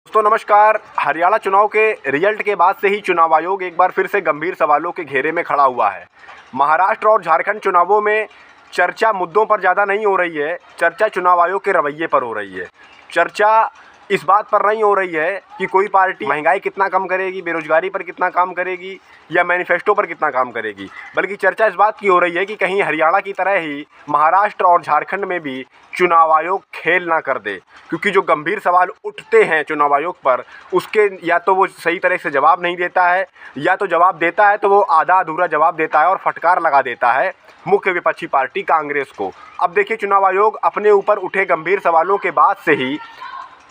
दोस्तों नमस्कार। हरियाणा चुनाव के रिजल्ट के बाद से ही चुनाव आयोग एक बार फिर से गंभीर सवालों के घेरे में खड़ा हुआ है। महाराष्ट्र और झारखंड चुनावों में चर्चा मुद्दों पर ज़्यादा नहीं हो रही है, चर्चा चुनाव आयोग के रवैये पर हो रही है। चर्चा इस बात पर नहीं हो रही है कि कोई पार्टी महंगाई कितना कम करेगी, बेरोजगारी पर कितना काम करेगी या मैनिफेस्टो पर कितना काम करेगी, बल्कि चर्चा इस बात की हो रही है कि कहीं हरियाणा की तरह ही महाराष्ट्र और झारखंड में भी चुनाव आयोग खेल ना कर दे। क्योंकि जो गंभीर सवाल उठते हैं चुनाव आयोग पर, उसके या तो वो सही तरह से जवाब नहीं देता है, या तो जवाब देता है तो वो आधा अधूरा जवाब देता है और फटकार लगा देता है मुख्य विपक्षी पार्टी कांग्रेस को। अब देखिए, चुनाव आयोग अपने ऊपर उठे गंभीर सवालों के बाद से ही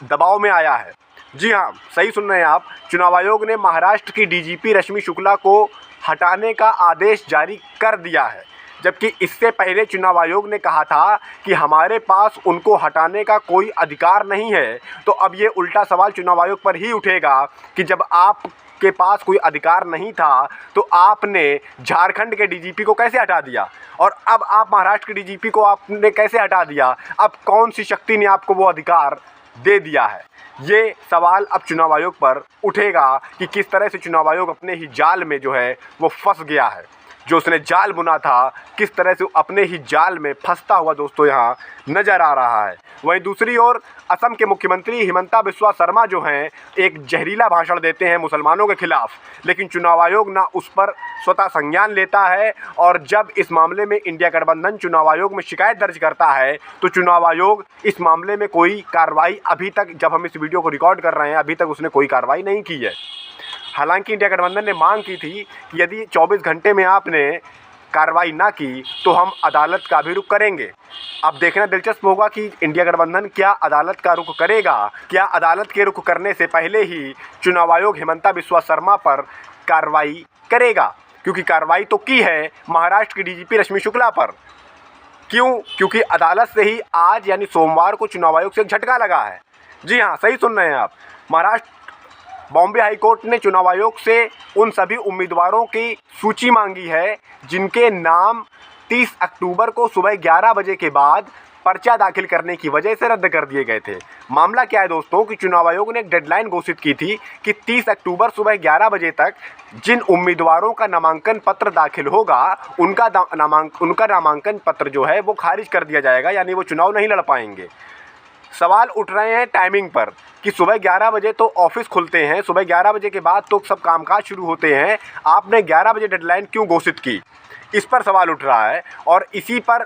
दबाव में आया है। जी हाँ, सही सुन रहे हैं आप। चुनाव आयोग ने महाराष्ट्र की डीजीपी रश्मि शुक्ला को हटाने का आदेश जारी कर दिया है, जबकि इससे पहले चुनाव आयोग ने कहा था कि हमारे पास उनको हटाने का कोई अधिकार नहीं है। तो अब ये उल्टा सवाल चुनाव आयोग पर ही उठेगा कि जब आपके पास कोई अधिकार नहीं था तो आपने झारखंड के डीजीपी को कैसे हटा दिया, और अब आप महाराष्ट्र के डीजीपी को आपने कैसे हटा दिया। अब कौन सी शक्ति ने आपको वो अधिकार दे दिया है। ये सवाल अब चुनाव आयोग पर उठेगा कि किस तरह से चुनाव आयोग अपने ही जाल में जो है वो फंस गया है। जो उसने जाल बुना था, किस तरह से अपने ही जाल में फंसता हुआ दोस्तों यहाँ नज़र आ रहा है। वहीं दूसरी ओर असम के मुख्यमंत्री हिमंता बिस्वा शर्मा जो हैं, एक जहरीला भाषण देते हैं मुसलमानों के खिलाफ, लेकिन चुनाव आयोग ना उस पर स्वतः संज्ञान लेता है। और जब इस मामले में इंडिया गठबंधन चुनाव आयोग में शिकायत दर्ज करता है तो चुनाव आयोग इस मामले में कोई कार्रवाई, अभी तक जब हम इस वीडियो को रिकॉर्ड कर रहे हैं, अभी तक उसने कोई कार्रवाई नहीं की है। हालांकि इंडिया गठबंधन ने मांग की थी कि यदि 24 घंटे में आपने कार्रवाई ना की तो हम अदालत का भी रुख करेंगे। अब देखना दिलचस्प होगा कि इंडिया गठबंधन क्या अदालत का रुख करेगा। क्या अदालत के रुख करने से पहले ही चुनाव आयोग हिमंता बिस्वा शर्मा पर कार्रवाई करेगा, क्योंकि कार्रवाई तो की है महाराष्ट्र की डीजीपी रश्मि शुक्ला पर। क्यों? क्योंकि अदालत से ही आज यानी सोमवार को चुनाव आयोग से एक झटका लगा है। जी हाँ, सही सुन रहे हैं आप। महाराष्ट्र बॉम्बे हाईकोर्ट ने चुनाव आयोग से उन सभी उम्मीदवारों की सूची मांगी है जिनके नाम 30 अक्टूबर को सुबह 11 बजे के बाद पर्चा दाखिल करने की वजह से रद्द कर दिए गए थे। मामला क्या है दोस्तों कि चुनाव आयोग ने एक डेडलाइन घोषित की थी कि 30 अक्टूबर सुबह 11 बजे तक जिन उम्मीदवारों का नामांकन पत्र दाखिल होगा उनका नामांकन पत्र जो है वो खारिज कर दिया जाएगा, यानी वो चुनाव नहीं लड़ पाएंगे। सवाल उठ रहे हैं टाइमिंग पर कि सुबह 11 बजे तो ऑफिस खुलते हैं, सुबह 11 बजे के बाद तो सब कामकाज शुरू होते हैं, आपने 11 बजे डेडलाइन क्यों घोषित की, इस पर सवाल उठ रहा है। और इसी पर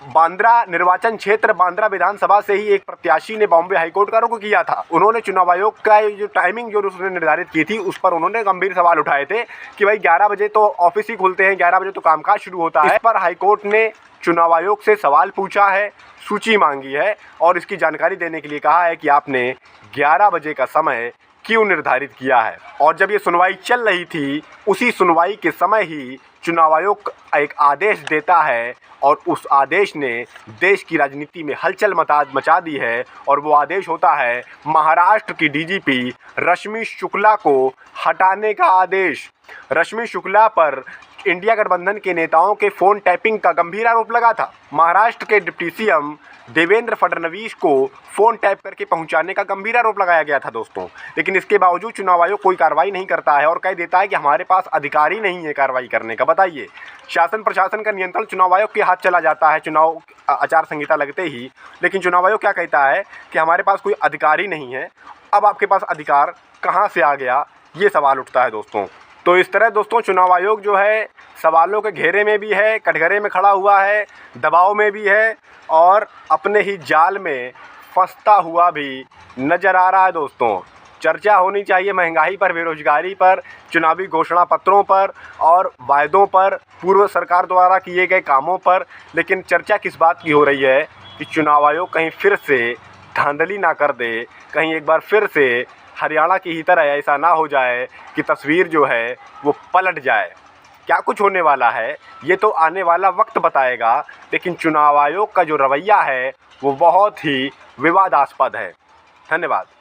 बांद्रा निर्वाचन क्षेत्र, बांद्रा विधानसभा से ही एक प्रत्याशी ने बॉम्बे हाईकोर्ट का रुख किया था। उन्होंने चुनाव आयोग का जो टाइमिंग जो उसने निर्धारित की थी उस पर उन्होंने गंभीर सवाल उठाए थे कि भाई 11 बजे तो ऑफिस ही खुलते हैं, 11 बजे तो कामकाज शुरू होता है। इस पर हाईकोर्ट ने चुनाव आयोग से सवाल पूछा है, सूची मांगी है और इसकी जानकारी देने के लिए कहा है कि आपने 11 बजे का समय क्यों निर्धारित किया है। और जब ये सुनवाई चल रही थी, उसी सुनवाई के समय ही चुनाव आयोग एक आदेश देता है और उस आदेश ने देश की राजनीति में हलचल मचा दी है। और वो आदेश होता है महाराष्ट्र की डीजीपी रश्मि शुक्ला को हटाने का आदेश। रश्मि शुक्ला पर इंडिया गठबंधन के नेताओं के फ़ोन टैपिंग का गंभीर आरोप लगा था। महाराष्ट्र के डिप्टी सीएम देवेंद्र फडणवीस को फ़ोन टैप करके पहुंचाने का गंभीर आरोप लगाया गया था दोस्तों, लेकिन इसके बावजूद चुनाव आयोग कोई कार्रवाई नहीं करता है और कह देता है कि हमारे पास अधिकार ही नहीं है कार्रवाई करने का। बताइए, शासन प्रशासन का नियंत्रण चुनाव आयोग के हाथ चला जाता है चुनाव आचार संहिता लगते ही, लेकिन चुनाव आयोग क्या कहता है कि हमारे पास कोई अधिकार ही नहीं है। अब आपके पास अधिकार कहाँ से आ गया, ये सवाल उठता है दोस्तों। तो इस तरह दोस्तों चुनाव आयोग जो है सवालों के घेरे में भी है, कटघरे में खड़ा हुआ है, दबाव में भी है और अपने ही जाल में फंसता हुआ भी नज़र आ रहा है दोस्तों। चर्चा होनी चाहिए महंगाई पर, बेरोजगारी पर, चुनावी घोषणा पत्रों पर और वायदों पर, पूर्व सरकार द्वारा किए गए कामों पर, लेकिन चर्चा किस बात की हो रही है कि चुनाव आयोग कहीं फिर से धांधली ना कर दे, कहीं एक बार फिर से हरियाणा की ही तरह ऐसा ना हो जाए कि तस्वीर जो है वो पलट जाए। क्या कुछ होने वाला है ये तो आने वाला वक्त बताएगा, लेकिन चुनाव आयोग का जो रवैया है वो बहुत ही विवादास्पद है। धन्यवाद।